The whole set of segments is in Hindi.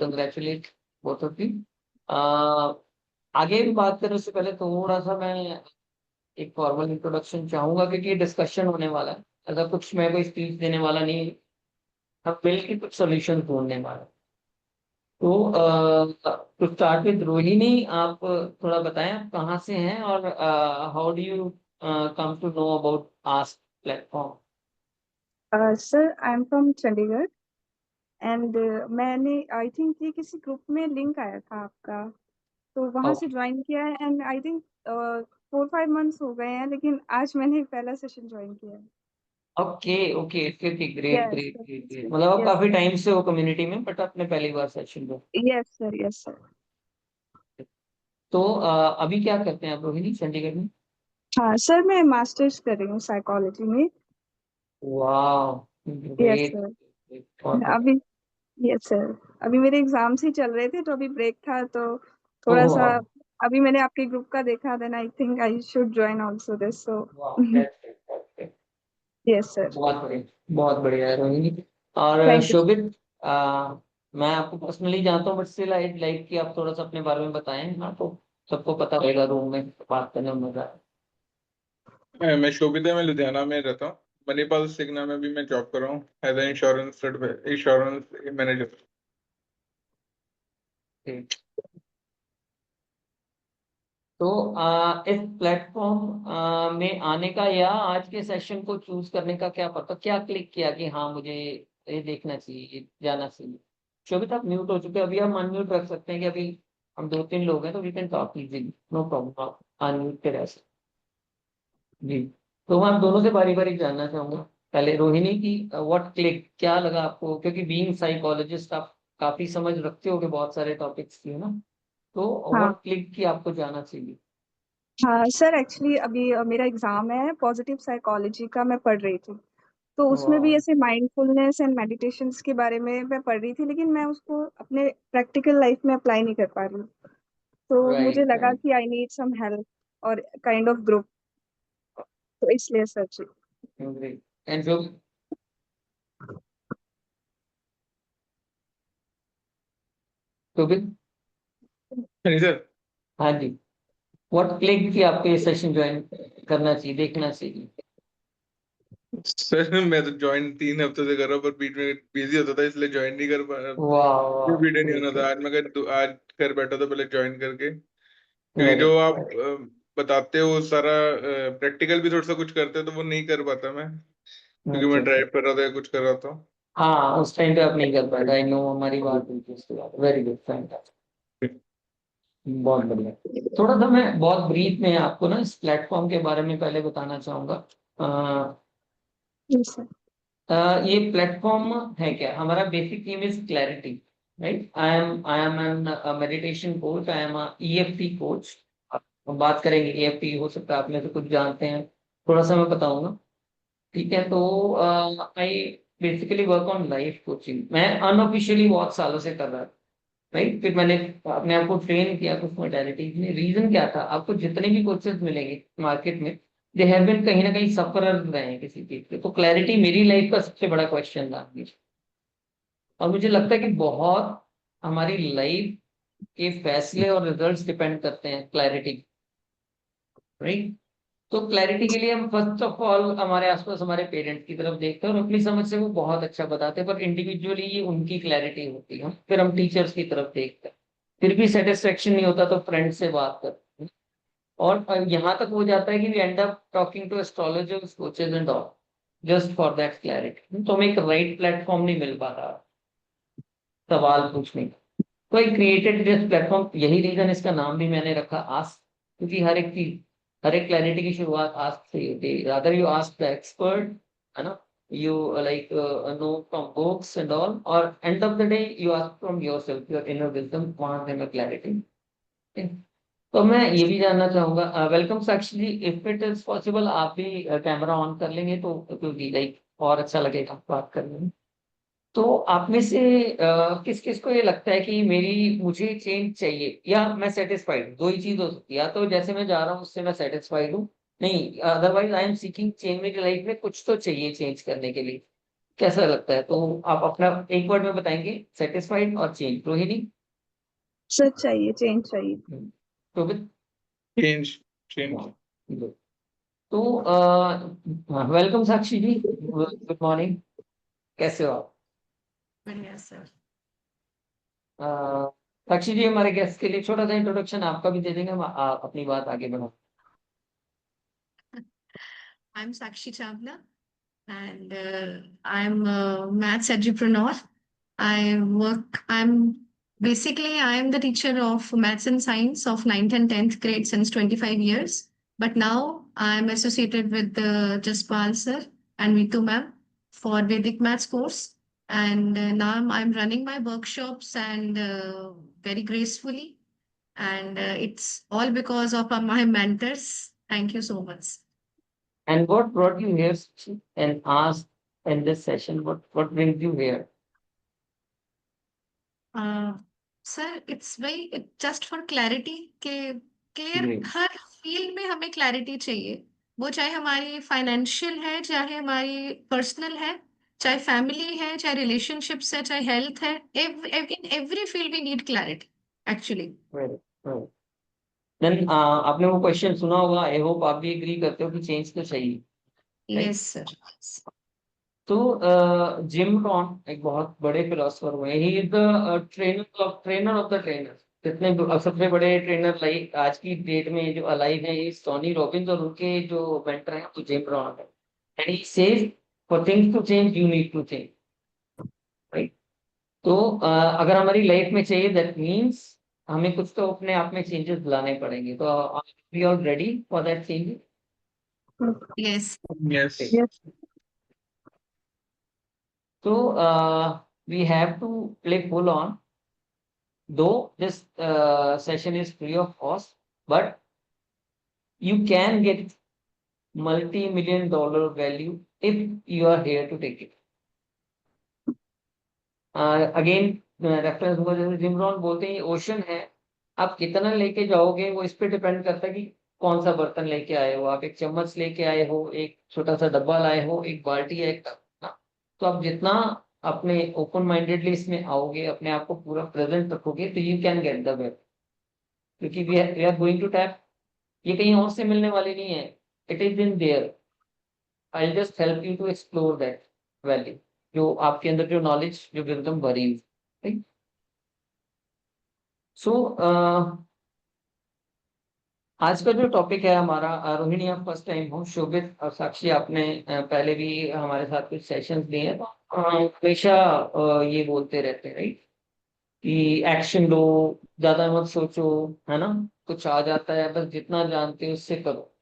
Congratulate both of you. आगे भी बात करें उससे पहले थोड़ा सा मैं एक फॉर्मल इंट्रोडक्शन चाहूंगा, क्योंकि ये डिस्कशन होने वाला है। ऐसा कुछ मैं कोई स्पीच देने वाला नहीं, हम मिलकर कुछ सोल्यूशन ढूंढने वाले हैं। टू स्टार्ट विद रोहिणी, आप थोड़ा बताएं आप कहाँ से हैं और how do you come to know about ask platform. Sir I am from Chandigarh and मैंने आई थिंक ये किसी ग्रुप में लिंक आया था आपका, तो वहां से ज्वाइन किया है एंड आई थिंक 4-5 मंथ्स हो गए हैं, लेकिन आज मैंने पहला सेशन ज्वाइन किया है। Okay okay okay okay, great yes great sir. Great great. मतलब आप यस काफी टाइम से हो कम्युनिटी में, बट आपने पहली बार सेशन दो। Yes sir. Yes sir. तो अभी क्या करते हैं आप रोहिणी चंडीगढ़ में? हाँ सर, मैं मास्टर्स कर रही हूँ साइकोलॉजी में। वाह, यस ग्रेट। सर। बहुत बढ़िया। अभी यस सर, अभी मेरे एग्जाम्स ही चल रहे थे तो अभी ब्रेक था, तो थोड़ा ओह सा वाह। अभी मैंने आपके ग्रुप का देखा, then I think I should join also this, so वाह, that's great, that's great। Yes sir. बहुत बढ़िया, बहुत बढ़िया है रोहिणी। और थैंक यू। शोभित, मैं आपको पर्सनली जानता हूँ, बट स्टिल आई लाइक कि आप थोड़ा सा अपने बारे में बताएं ना, तो सबको पता रहेगा, रूम में बात करने में मजा आए। मैं शोभिता में लुधियाना में रहता हूँ। मणिपाल सिग्ना में भी मैं जॉब कर रहा हूँ एज ए इंश्योरेंस मैनेजर। ठीक। तो इस प्लेटफॉर्म में आने का या आज के सेशन को चूज करने का क्या पता, क्या क्लिक किया कि हाँ मुझे ये देखना चाहिए, ये जाना चाहिए? शोभित आप म्यूट हो चुके हैं, अभी हम अनम्यूट रख सकते हैं कि अभी हम 2-3 लोग हैं तो we can talk easily, no problem, आप अनम्यूट पे रह सकते हैं। जी। तो मैं आप दोनों से बारी बारी जानना चाहूंगा। पहले रोहिणी की, व्हाट क्लिक, क्या लगा आपको, क्योंकि बीइंग साइकोलॉजिस्ट आप काफी समझ रखते होगे बहुत सारे टॉपिक्स की, है ना? तो हाँ व्हाट क्लिक की आपको जाना चाहिए? हाँ सर, एक्चुअली अभी मेरा एग्जाम है पॉजिटिव साइकोलॉजी का, मैं पढ़ रही थी, तो उसमें भी वाह, ऐसे माइंडफुलनेस एंड मेडिटेशंस के बारे में मैं पढ़ रही थी, लेकिन मैं उसको अपने प्रैक्टिकल लाइफ में अप्लाई नहीं कर पा रही हूँ। तो मुझे राइट लगा राइट। कि आई नीड सम हेल्प और काइंड ऑफ ग्रुप, तो इसलिए सर जी। Great. And जो तो भी, नहीं सर। हाँ जी, व्हाट क्लिक की आपको ये सेशन ज्वाइन करना चाहिए, देखना चाहिए? सर मैं तो ज्वाइन 3 हफ्ते से कर रहा हूँ, पर बीच में बिजी होता था इसलिए ज्वाइन नहीं कर पा रहा। वाह ये वाह, वीडियो नहीं ग्रेट होना था। ग्रेट। आज मैं आज घर बैठा था पहले ज्वाइन करके, क्योंकि वेरी जो गुड आप वेरी गुड। बताते हो सारा प्रैक्टिकल भी थोड़ा सा कुछ करते हो तो वो नहीं कर पाता मैं, क्योंकि अच्छा मैं अच्छा। ड्राइव कर रहा था या कुछ कर रहा था। हाँ, उस टाइम पे आप नहीं कर पाए, आई नो, हमारी बात हुई थी उसके बाद। वेरी गुड, फैंटास्टिक, बहुत बढ़िया। थोड़ा सा मैं बहुत ब्रीफ में आपको ना इस प्लेटफॉर्म के बारे में पहले बताना चाहूंगा। जी सर। ये प्लेटफॉर्म है क्या, हमारा basic aim is clarity, right? I am an meditation coach, I am EFT coach. बात करेंगे ईएफटी, हो सकता है आप में से कुछ जानते हैं, थोड़ा सा मैं बताऊंगा। ठीक है, तो I basically work on life coaching, मैं अनऑफिशियली बहुत सालों से कर रहा था, राइट? फिर मैंने अपने आप को ट्रेन किया कुछ मोडेलिटीज में। रीजन क्या था, आपको जितने भी कोचेस मिलेंगे मार्केट में, दे हैव बीन कहीं ना कहीं सफरर रहे हैं किसी चीज के। तो क्लैरिटी मेरी लाइफ का सबसे बड़ा क्वेश्चन था हमेशा। और मुझे लगता है कि बहुत हमारी लाइफ के फैसले और रिजल्ट्स डिपेंड करते हैं क्लैरिटी, राइट? तो क्लैरिटी के लिए हम फर्स्ट ऑफ ऑल हमारे आसपास हमारे पेरेंट्स की तरफ देखते हैं, और अपनी समझ से वो बहुत अच्छा बताते हैं, पर इंडिविजुअली ये उनकी क्लैरिटी होती है। फिर हम टीचर्स की तरफ देखते हैं, फिर भी सेटिस्फेक्शन नहीं होता तो फ्रेंड से बात करते हैं। और यहाँ तक हो जाता है कि we end up talking to astrologers, coaches and all, just for that clarity. तो हमें एक राइट प्लेटफॉर्म नहीं मिल पाता सवाल पूछने का। तो आई क्रिएटेड दिस प्लेटफॉर्म, यही रीजन इसका नाम भी मैंने रखा आस्क, क्योंकि हर एक चीज, हर एक क्लैरिटी की शुरुआत आस्क से ही होती है। Rather you ask the expert, है ना, you like know from books and all, और end of the day you ask from yourself, your inner wisdom, वहां से मैं क्लैरिटी। तो मैं ये भी जानना चाहूंगा, welcome Sakshi ji, if it is possible आप भी कैमरा ऑन कर लेंगे तो, क्योंकि लाइक और अच्छा लगेगा बात करने में। तो आप में से किस किस को ये लगता है कि मेरी मुझे चेंज चाहिए या मैं सेटिस्फाइड, दो ही चीज हो सकती है, या तो जैसे मैं जा रहा हूँ उससे मैं सेटिस्फाइड हूँ, नहीं otherwise I am seeking change, मेरी लाइफ में कुछ तो चाहिए चेंज करने के लिए। कैसा लगता है? तो आप अपना एक वर्ड में बताएंगे, सेटिस्फाइड और चेंज। रोहिणी? सर चाहिए, चेंज चाहिए। शोभित? Change change. Good. तो welcome Sakshi ji, good morning, कैसे हो आप? बढ़िया सर। साक्षी जी, हमारे गेस्ट के लिए छोटा सा इंट्रोडक्शन आपका भी दे देंगे, हम अपनी बात आगे बढ़ा। I'm Sakshi Chavla and I'm a maths entrepreneur. I'm the teacher of maths and science of 9th and 10th grade since 25 years. But now I'm associated with Jaspal sir and Vitu ma'am for Vedic maths course. And now I'm running my workshops and very gracefully. And it's all because of my mentors. Thank you so much. And what brought you here, Sakshi, and asked in this session, what brings you here? Sir it's very just for clarity के क्लियर Great. हर फील्ड में हमें क्लैरिटी चाहिए, वो चाहे हमारी फाइनेंशियल है, चाहे हमारी पर्सनल है, चाहे फैमिली है, चाहे रिलेशनशिप्स है, चाहे हेल्थ है, in every field we need clarity actually. Very, very. Then आपने वो क्वेश्चन सुना होगा, आई होप आप भी एग्री करते हो कि चेंज तो चाहिए। Yes sir. तो जिम रॉन एक बहुत बड़े फिलोसफर हुए, he is the trainer of the trainer. जितने सबसे बड़े ट्रेनर लाइक आज की डेट में जो अलाइव है, ये टोनी रॉबिन्स, और उनके जो मेंटर हैं वो जिम रॉन है। And he says for things to change you need to change, right? तो अगर हमारी लाइफ में चाहिए, दैट मीन्स हमें कुछ तो अपने आप में चेंजेस लाने पड़ेंगे। तो we are ready for that change? Yes. Yes. Yes. So we have to play full on. Though this session is free of cost, but you can get multi-million dollar value if you are here to take it. Again, reference हुआ, जैसे जिमरॉन बोलते हैं, ये ओशन है, आप कितना लेके जाओगे वो इस पे डिपेंड करता है कि कौन सा बर्तन लेके आए हो। आप एक चम्मच लेके आए हो, एक छोटा सा डब्बा लाए हो, एक बाल्टी है, एक ना, तो आप जितना अपने ओपन माइंडेडली इसमें आओगे, अपने आप को पूरा प्रेजेंट रखोगे, तो you can get the wealth. क्योंकि we are going to tap, ये कहीं और से मिलने वाली नहीं है, it is in there. I just help you to explore that value, जो आपके अंदर जो नॉलेज, जो विजडम भरी हुई, ठीक? सो आज का जो टॉपिक है हमारा, रोहिणी आप फर्स्ट टाइम हो, शोभित और साक्षी आपने पहले भी हमारे साथ कुछ सेशंस दिए हैं, तो हमेशा ये बोलते रहते हैं, राइट, कि एक्शन लो, ज्यादा मत सोचो, है ना, कुछ आ जाता है, बस जितना जानते हो उससे करो।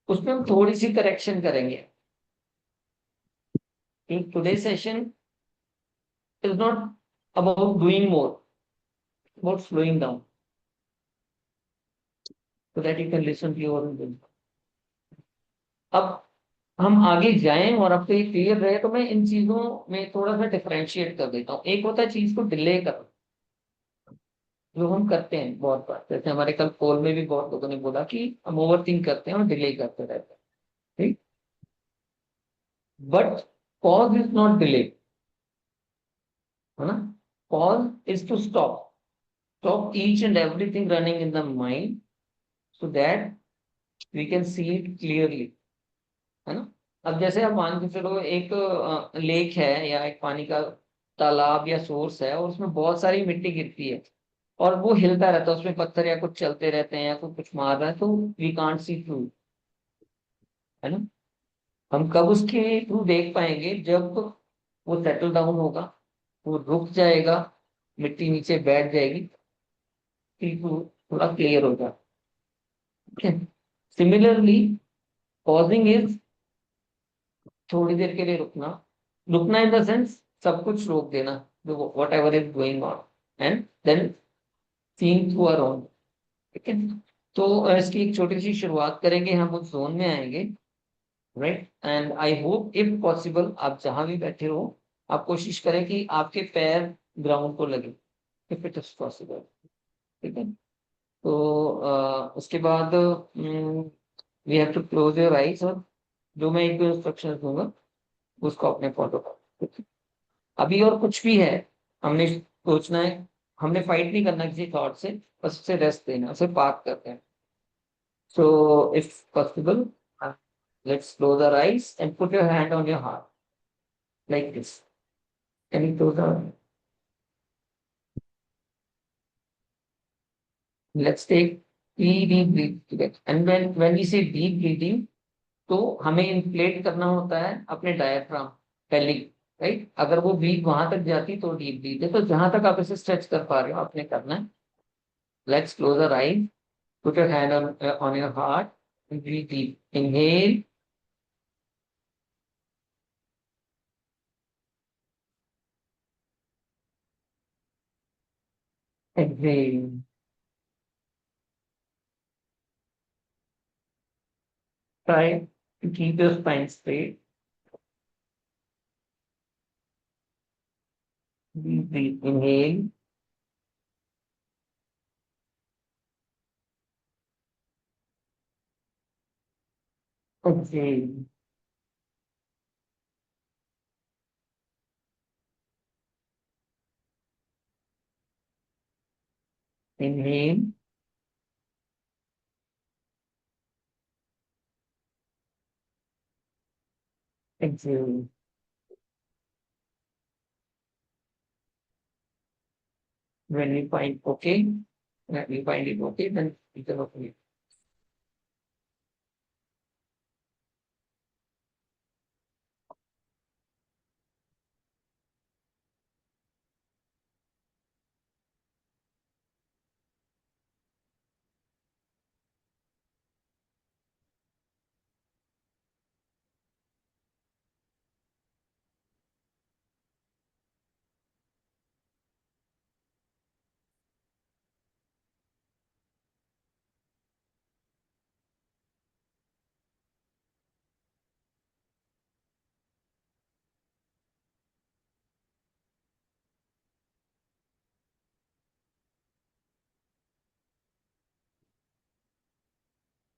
उसमें हम थोड़ी सी करेक्शन करेंगे। Today session is not about doing more, about slowing down, so that you can listen to your own wisdom. अब हम आगे जाएं और आपको ये क्लियर रहे, तो मैं इन चीजों में थोड़ा सा डिफरेंशिएट कर देता हूँ। एक होता है चीज को डिले करना, जो हम करते हैं बहुत बार, जैसे हमारे कल पोल में भी बहुत लोगों ने बोला कि हम ओवर थिंक करते हैं और डिले करते रहते हैं, ठीक? But pause is not delay, है ना? Pause is to stop each and everything running in the mind, so that we can see it clearly, है ना? अब जैसे आप मान के चलो, एक लेक है या एक पानी का तालाब या सोर्स है, और उसमें बहुत सारी मिट्टी गिरती है और वो हिलता रहता है, उसमें पत्थर या कुछ चलते रहते हैं या कुछ मार रहा है, तो वी कांट सी थ्रू, है ना? हम कब उसके थ्रू देख पाएंगे? जब वो सेटल डाउन होगा, वो रुक जाएगा, मिट्टी नीचे बैठ जाएगी, फिर वो थोड़ा क्लियर होगा। सिमिलरली पॉजिंग इज थोड़ी देर के लिए रुकना, रुकना इन द सेंस सब कुछ रोक देना, जो whatever is going on, and then seeing through our own, ठीक है? तो इसकी एक छोटी सी शुरुआत करेंगे, हम उस जोन में आएंगे, right? And I hope if possible आप जहां भी बैठे हो, आप कोशिश करें कि आपके पैर ग्राउंड को लगे, इफ इट इज पॉसिबल, ठीक है? तो उसके बाद we have to close your eyes, और जो मैं एक दो इंस्ट्रक्शन दूंगा उसको अपने फॉलो करो। अभी और कुछ भी है, हमने सोचना है, हमने फाइट नहीं करना किसी थॉट से, बस उसे रेस्ट देना, उसे पार्क करते हैं. So if possible, let's close our eyes and put your hand on your heart like this. Can you close our? Let's take 3 deep breaths together. And when we say deep breathing, तो हमें इन्फ्लेट करना होता है अपने डायफ्राम, बेली, राइट. अगर वो ब्रीथ वहां तक जाती तो डीप ब्रीथ है. तो जहां तक आप इसे स्ट्रेच कर पा रहे हो आपने करना है. Let's close our eyes, put your hand on your heart, breathe deep. Inhale, exhale. Try to keep your spine straight. Deep breath. Inhale, exhale. Inhale, exhale. When you find okay, when you find it okay, then you can open it.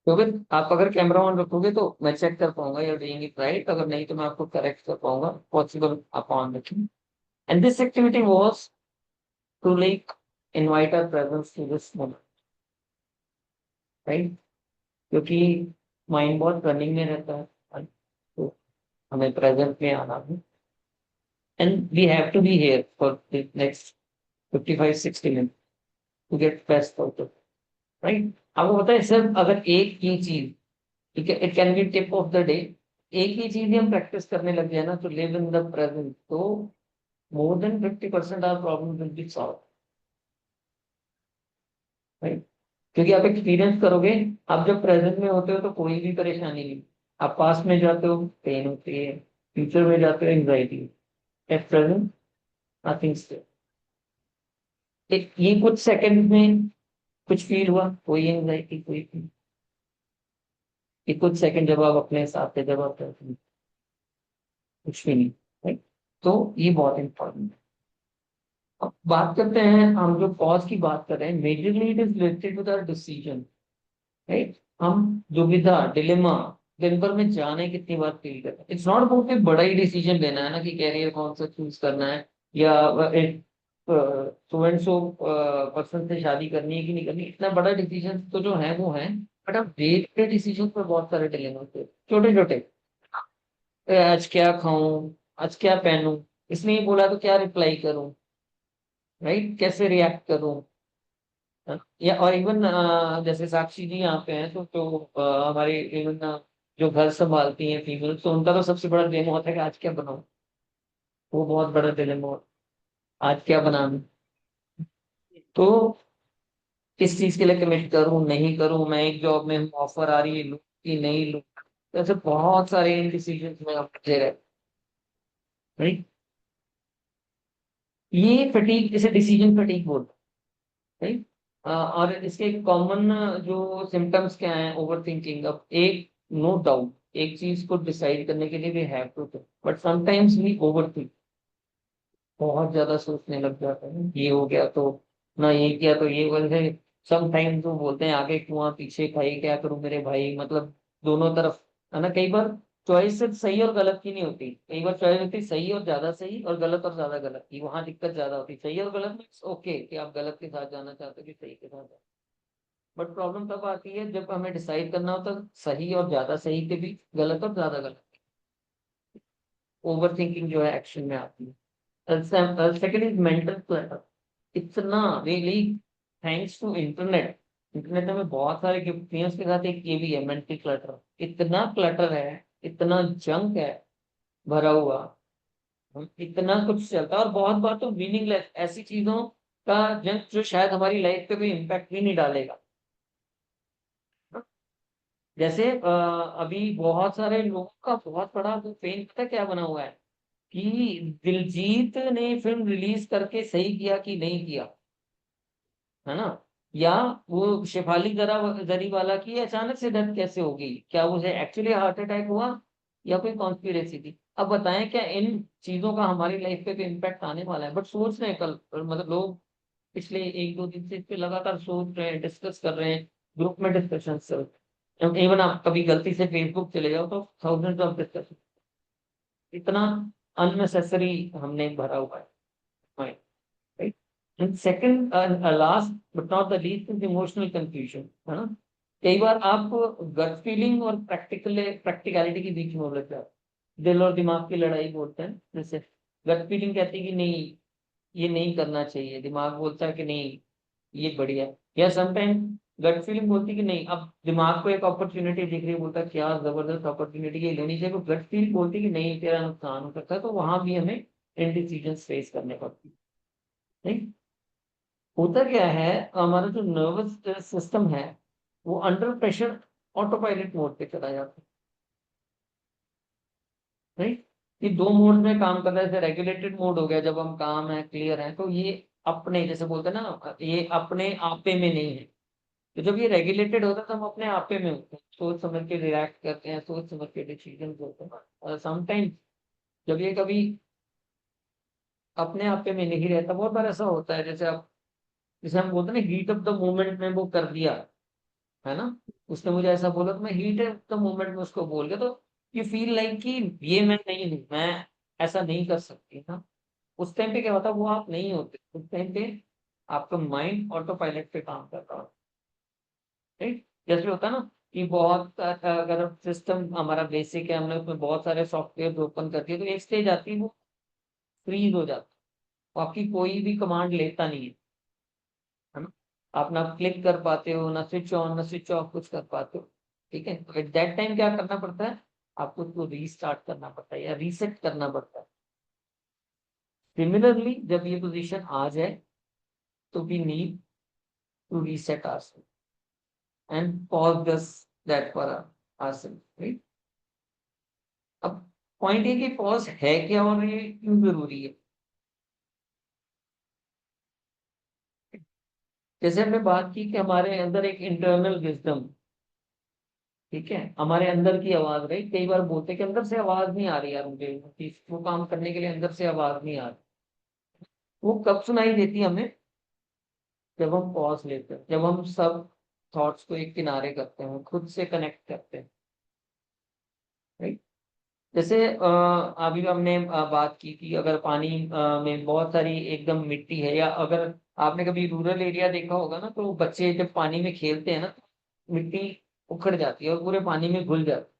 तो फिर आप अगर कैमरा ऑन रखोगे तो मैं चेक कर पाऊंगा या डूइंग इट राइट, अगर नहीं तो मैं आपको करेक्ट कर पाऊंगा. पॉसिबल आप ऑन रखें. And this activity was to like invite our presence to this moment, right. क्योंकि माइंड बहुत रनिंग में रहता है, तो हमें प्रेजेंट में आना है. And we have to be here for the next 55-60 minute to get best out of, right. आपको पता है सिर्फ अगर एक ही चीज, ठीक है, it can be tip of the day, एक ही चीज ही हम प्रैक्टिस करने लग जाए ना, तो लिव इन द प्रेजेंट, तो more than 50% our problem will be solve, right. क्योंकि आप एक्सपीरियंस करोगे, आप जब प्रेजेंट में होते हो तो कोई भी परेशानी नहीं. आप पास्ट में जाते हो पेन होती है, फ्यूचर में जाते हो एंग्जाइटी. At present nothing. ये कुछ सेकंड में कुछ फील हुआ, कोई एंग्जाइटी, कोई feel. ये कुछ सेकंड जब आप अपने साथ थे, जब आप करते हैं, कुछ भी नहीं, राइट. तो ये बहुत इंपॉर्टेंट है. अब बात करते हैं, हम जो पॉज की बात कर रहे हैं, majorly it is related with our decision, right. हम दुविधा, डिलेमा, दिन भर में जाने कितनी बार फील करते हैं. इट्स नॉट अबाउट एक बड़ा ही डिसीजन लेना है ना, कि कैरियर कौन सा चूज करना है, या एक सो एंड सो पर्सन से शादी करनी है कि नहीं करनी. इतना बड़ा डिसीजन तो जो है वो है, बट अब डे टू डे डिसीजन पर बहुत सारे डिलेमा होते हैं, छोटे छोटे. आज क्या खाऊं, आज क्या पहनूं, इसने ही बोला तो क्या रिप्लाई करूं, राइट, कैसे रिएक्ट करूं. या और इवन जैसे साक्षी जी यहाँ पे हैं, तो हमारे इवन जो घर संभालती हैं फीमेल, तो उनका तो सबसे बड़ा दिलेमा होता है कि आज क्या बनाऊं. वो बहुत बड़ा दिलेमा होता है, आज क्या बनाऊं. तो किस चीज के लिए कमिट करूं, नहीं करूं, मैं एक जॉब में हूँ, ऑफर आ रही है, लूं कि नहीं लूं. तो ऐसे बहुत सारे डिसीजन में आप फंसे रहते, राइट. ये फटीग, इसे डिसीजन फटीग बोलते हैं, राइट. और इसके कॉमन जो सिम्टम्स क्या हैं, ओवर थिंकिंग. अब एक, नो डाउट, एक चीज को डिसाइड करने के लिए we have to think, but sometimes we overthink. बहुत ज्यादा सोचने लग जाते हैं, ये हो गया तो ना, ये किया तो ये बोलते. समटाइम्स वो बोलते हैं आगे कुआं पीछे खाई, क्या करूं मेरे भाई, मतलब दोनों तरफ, है ना. कई बार चॉइस सिर्फ सही और गलत की नहीं होती, कई बार चॉइस होती है सही और ज्यादा सही और गलत और ज्यादा गलत की, वहां दिक्कत ज्यादा होती है। सही और गलत में ओके कि आप गलत के साथ जाना चाहते हो कि सही के साथ जाना, बट प्रॉब्लम तब आती है जब हमें डिसाइड करना होता है सही और ज्यादा सही के बीच, गलत और ज्यादा गलत। ओवर थिंकिंग जो है एक्शन में आती है। Second is mental clutter. इतना really thanks to internet, internet ने हमें बहुत सारे गिफ्ट दिए, उसके साथ एक ये भी है मेंटल क्लटर। इतना क्लटर है, इतना जंक है भरा हुआ, इतना कुछ चलता है, और बहुत बार तो मीनिंगलेस ऐसी चीजों का जंक जो शायद हमारी लाइफ पे कोई इम्पैक्ट भी नहीं डालेगा। जैसे अभी बहुत सारे लोगों का बहुत बड़ा वो पेन पता है क्या बना हुआ है कि दिलजीत ने फिल्म रिलीज करके सही किया कि नहीं किया, है ना, या वो शेफाली जरी वाला की अचानक से डेथ कैसे हो गई, क्या उसे एक्चुअली हार्ट अटैक हुआ या कोई कॉन्स्पिरेसी थी। अब बताएं क्या इन चीजों का हमारी लाइफ पे भी इम्पैक्ट आने वाला है? बट सोच रहे हैं कल, मतलब लोग पिछले एक दो दिन से इस पे लगातार सोच रहे हैं, डिस्कस कर रहे हैं, ग्रुप में डिस्कशन चल रहे हैं। इवन आप कभी गलती से फेसबुक चले जाओ तो थाउजेंड्स ऑफ डिस्कशन, इतना अननेसेसरी हमने भरा हुआ है mind, right. And second last but not the least is emotional confusion, है ना। कई बार आप गट फीलिंग और प्रैक्टिकलिटी के बीच में उलझ जाते हैं। दिल और दिमाग की लड़ाई बोलते हैं, जैसे गट फीलिंग कहती है कि नहीं ये नहीं करना चाहिए, दिमाग बोलता है कि नहीं ये बढ़िया है। या समटाइम गट फीलिंग बोलती है कि नहीं, अब दिमाग को एक अपॉर्चुनिटी दिख रही है, बोलता है क्या जबरदस्त अपॉर्चुनिटी ये लेनी चाहिए, तो गट फील बोलती है कि नहीं तेरा नुकसान हो सकता है, तो वहां भी हमें इनडिसीजन फेस करने पड़ती है, नहीं। होता क्या है, हमारा जो नर्वस सिस्टम है वो under pressure auto pilot mode पे चला जाता है, राइट। ये दो मोड में काम कर रहा है, जैसे रेगुलेटेड मोड हो गया जब हम काम है क्लियर है, तो ये अपने जैसे बोलते हैं ना, ये अपने आपे में नहीं है। तो जब ये रेगुलेटेड होता है तो हम अपने आपे में होते हैं, सोच समझ के रिएक्ट करते हैं, सोच समझ के डिसीजन होते हैं। और समटाइम जब ये कभी अपने आपे में नहीं रहता, बहुत बार ऐसा होता है, जैसे आप जैसे हम बोलते हैं ना हीट ऑफ द मोमेंट में वो कर दिया, है ना, उसने मुझे ऐसा बोला तो मैं हीट ऑफ द मोमेंट में उसको बोल गया, तो यू फील लाइक कि ये मैं नहीं हूँ, मैं ऐसा नहीं कर सकती ना। उस टाइम पे क्या होता है, वो आप नहीं होते उस टाइम पे, आपका माइंड ऑटो पायलट पे काम कर रहा होता है, राइट। जैसे होता है ना कि बहुत अगर सिस्टम हमारा बेसिक है, हमने उसमें बहुत सारे सॉफ्टवेयर ओपन कर दिए, तो एक स्टेज आती है वो फ्रीज हो जाता है, वो आपकी कोई भी कमांड लेता नहीं है ना। आप ना क्लिक कर पाते हो, ना स्विच ऑन ना स्विच ऑफ कुछ कर पाते हो, ठीक है। तो एट दैट टाइम क्या करना पड़ता है, आपको उसको रीस्टार्ट करना पड़ता है या रीसेट करना पड़ता है। सिमिलरली जब ये पोजीशन आ जाए तो we need to reset ourselves and pause this that for ourselves, right? अब पॉइंट ये कि पॉज है क्या और ये क्यों जरूरी है। जैसे हमने बात की कि हमारे अंदर एक इंटरनल विजडम, ठीक है, हमारे अंदर की आवाज रही, कई बार बोलते हैं कि अंदर से आवाज नहीं आ रही यार मुझे, वो काम करने के लिए अंदर से आवाज नहीं आ रही। वो कब सुनाई देती है हमें, जब हम पॉज लेते हैं, जब हम सब थॉट्स को एक किनारे करते हैं, खुद से कनेक्ट करते हैं, राइट। जैसे अभी हमने बात की कि अगर पानी में बहुत सारी एकदम मिट्टी है, या अगर आपने कभी रूरल एरिया देखा होगा ना, तो बच्चे जब पानी में खेलते हैं ना तो मिट्टी उखड़ जाती है और पूरे पानी में घुल जाती है,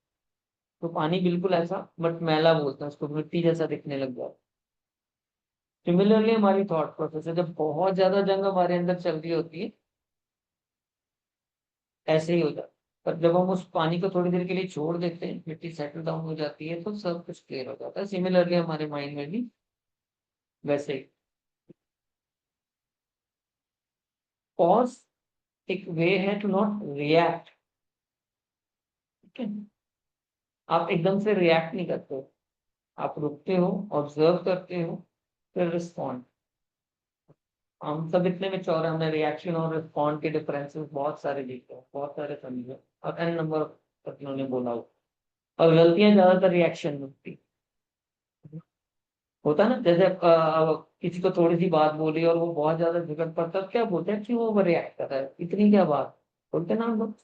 तो पानी बिल्कुल ऐसा बट मैला बोलते हैं उसको, मिट्टी जैसा दिखने लग जाता है। सिमिलरली हमारी थॉट प्रोसेस है, जब बहुत ज्यादा जंग हमारे अंदर चल रही होती है ऐसे ही हो जाता है, पर जब हम उस पानी को थोड़ी देर के लिए छोड़ देते हैं, मिट्टी सेटल डाउन हो जाती है, तो सब कुछ क्लियर हो जाता है। सिमिलरली हमारे माइंड में भी वैसे ही पॉज एक वे है टू नॉट रिएक्ट, ठीक है। आप एकदम से रिएक्ट नहीं करते हो, आप रुकते हो, ऑब्जर्व करते हो, फिर रिस्पॉन्ड। हम सब इतने मेच्योर हैं, हमने रिएक्शन और रिस्पॉन्ड के डिफरेंसेस बहुत सारे देखे हैं, बहुत सारे समझे, और एन नंबर ऑफ पर्सनों ने बोला हो, और गलतियां ज्यादातर रिएक्शन में होती होता है ना। जैसे किसी को थोड़ी सी बात बोली और वो बहुत ज्यादा झगड़ पड़ता है, क्या बोलते हैं, क्यों ओवर रिएक्ट कर रहा है, इतनी क्या बात, बोलते हैं ना हम लोग।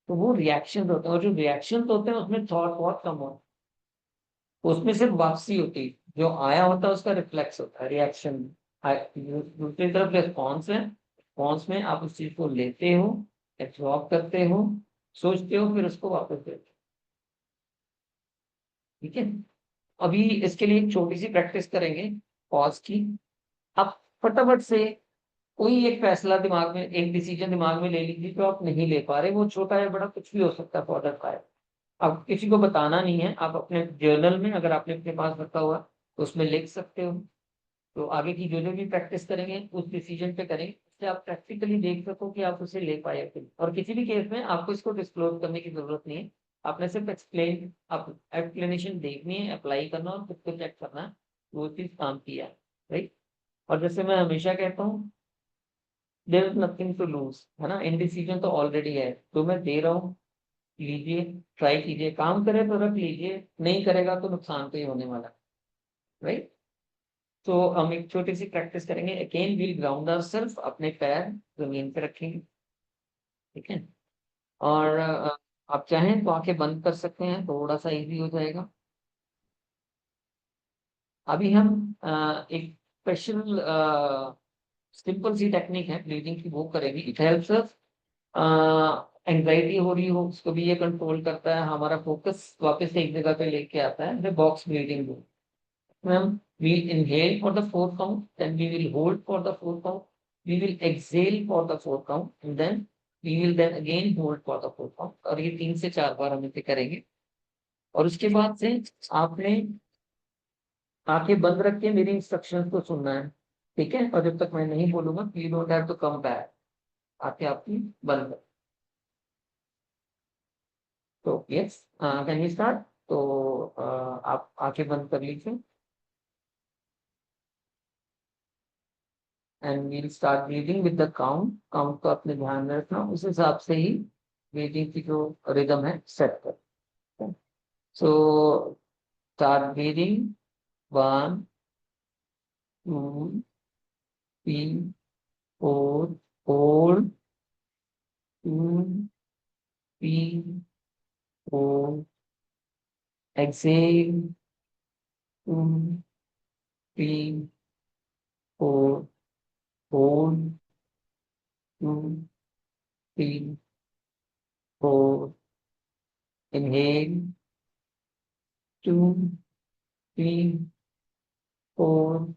तो वो रिएक्शन होते हैं, और जो रिएक्शन होते हैं उसमें थॉट बहुत कम होता है, उसमें सिर्फ वापसी होती है, जो आया होता है उसका रिफ्लेक्स होता है रिएक्शन। दूसरी तरफ रिस्पॉन्स है, रिस्पॉन्स में आप उस चीज को लेते हो, एब्जॉर्ब करते हो, सोचते हो, फिर उसको वापस देते हो। ठीक है, अभी इसके लिए एक छोटी सी प्रैक्टिस करेंगे पॉज की। आप फटाफट से कोई एक फैसला दिमाग में, एक डिसीजन दिमाग में ले लीजिए जो आप नहीं ले पा रहे, वो छोटा है बड़ा कुछ भी हो सकता है, फॉर का है। अब किसी को बताना नहीं है, आप अपने जर्नल में, अगर आपने अपने पास रखा हुआ तो उसमें लिख सकते हो। तो आगे की जो जो भी प्रैक्टिस करेंगे उस डिसीजन पे करेंगे, उससे आप प्रैक्टिकली देख सको कि आप उसे ले पाए कि नहीं। और किसी भी केस में आपको इसको डिस्क्लोज करने की जरूरत नहीं है, आपने सिर्फ आप एक्सप्लेनेशन देखनी है, अप्लाई करना और खुद को चेक करना है, वो चीज काम किया है, राइट। और जैसे मैं हमेशा कहता हूँ, there is nothing to lose, है ना, इनडिसीजन तो ऑलरेडी है, तो मैं दे रहा हूँ, लीजिए, ट्राई कीजिए, काम करे तो रख लीजिए, नहीं करेगा तो नुकसान तो ही होने वाला है, राइट। तो हम एक छोटी सी प्रैक्टिस करेंगे, अगेन वील ग्राउंड आवरसेल्फ, अपने पैर जमीन पे रखेंगे, ठीक है। और आप चाहें तो आंखें बंद कर सकते हैं, थोड़ा सा इजी हो जाएगा। अभी हम एक स्पेशल सिंपल सी टेक्निक है ब्रीदिंग की, वो करेंगे। इट हेल्प्स अस, एंग्जाइटी हो रही हो उसको भी ये कंट्रोल करता है, हमारा फोकस वापस से एक जगह पे लेके आता है, box breathing. Ma'am, we'll inhale for the 4 count, then we will hold for the 4 count, we will exhale for the 4 count, and then we will then again hold for the 4 count। और ये 3 से 4 बार हम इसे करेंगे। और उसके बाद से आपने आंखें बंद रख के मेरी इंस्ट्रक्शंस को सुनना है, ठीक है। और जब तक मैं नहीं बोलूंगा, you don't have to come back, आंखें आपकी बंद कर। तो यस, कैन यू स्टार्ट। तो आप आंखें बंद कर लीजिए, and we'll start breathing with the count. Count को अपने ध्यान में रखना, उस हिसाब से ही ब्रीदिंग की जो रिदम है सेट कर। So start breathing, 1 2 3 4, hold, 2 3 4, exhale, 2 3 4, hold, 2 3 4, inhale, 2 3 4,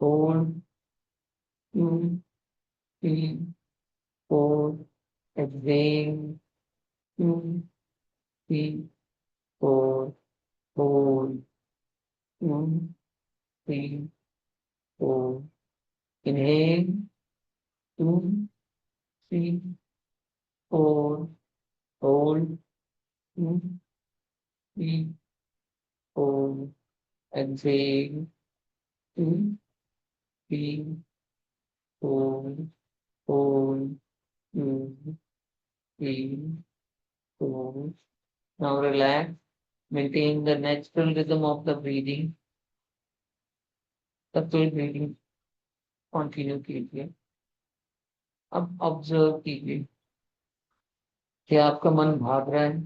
hold, 2 3 4, exhale, 2 3 4, hold, 2 3 4, inhale, 2 3 4, hold, 2 3 4, exhale, 2 3 4, hold, 2 3 4। Now relax, maintain the natural rhythm of the breathing, subtle breathing continue कीजिए। अब ऑब्जर्व कीजिए कि आपका मन भाग रहा है,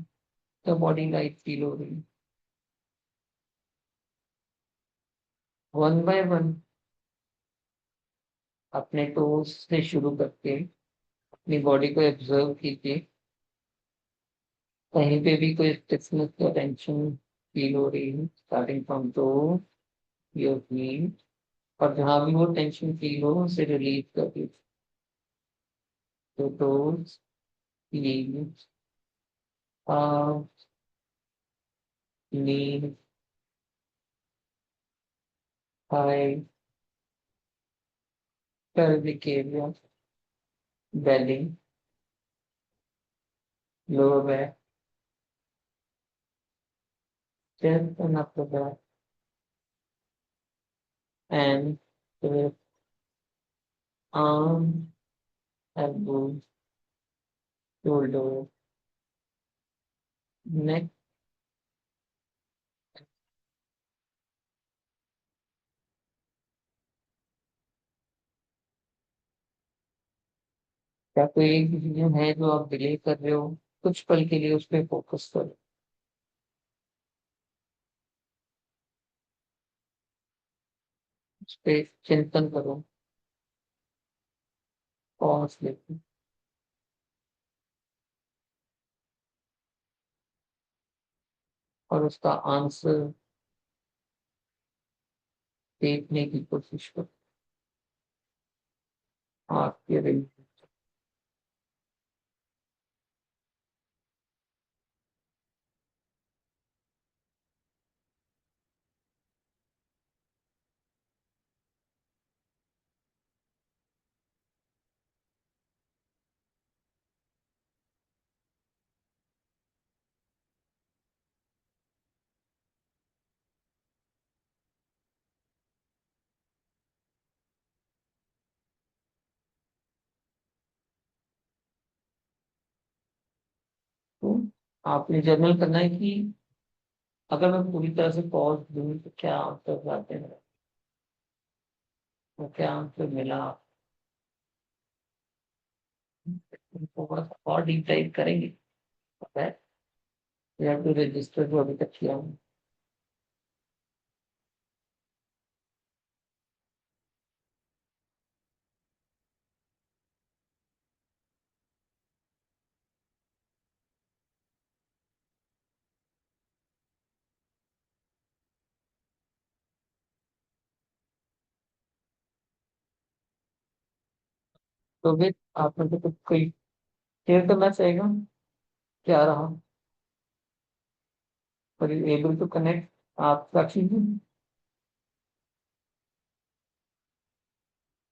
तो बॉडी लाइट फील हो रही है। 1 बाय 1 अपने टोज से शुरू करके अपनी बॉडी को ऑब्जर्व कीजिए, कहीं पे भी कोई स्टिफनेस या टेंशन फील हो रही है, starting from toe your feet, और जहां भी वो टेंशन फील हो उसे रिलीज कर दीजिए। तो toes, heels, arms, knees, Thai, pelvic area, belly, lower back, chest and upper back, and with arms, elbows, shoulders, neck, क्या कोई एक डिसीजन है जो आप डिले कर रहे हो, कुछ पल के लिए उस पर फोकस करो, उस पर चिंतन करो, पॉज लेके, और उसका आंसर देखने की कोशिश करो आपके रिव्यू। तो आपने जर्नल करना है कि अगर मैं पूरी तरह से पॉज दूं तो क्या आंसर आते हैं, तो क्या आंसर मिला, थोड़ा सा और डीप डाइव करेंगे। पता है यू हैव टू रजिस्टर जो अभी तक किया हूँ। तो फिर आपने तो कुछ कोई शेयर करना चाहेगा, क्या रहा, और एबल टू कनेक्ट आप साक्षी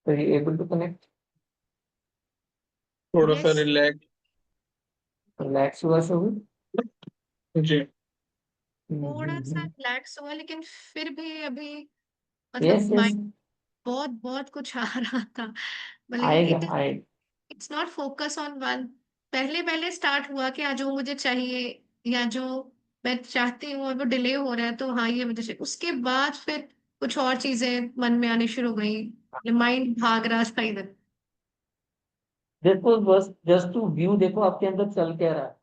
जी, एबल टू कनेक्ट, थोड़ा सा Yes, रिलैक्स। रिलैक्स हुआ सब। जी। थोड़ा सा रिलैक्स हुआ, लेकिन फिर भी अभी यस मतलब यस, माइंड बहुत बहुत कुछ आ रहा था। मतलब आएगा इट आएगा। It's not focus on one. पहले पहले स्टार्ट हुआ कि जो मुझे चाहिए या जो मैं चाहती हूँ और वो डिले हो रहा है, तो हाँ ये मुझे चाहिए। उसके बाद फिर कुछ और चीजें मन में आनी शुरू हो गई, माइंड भाग रहा था इधर। देखो बस जस्ट टू व्यू, देखो आपके अंदर चल क्या रहा है,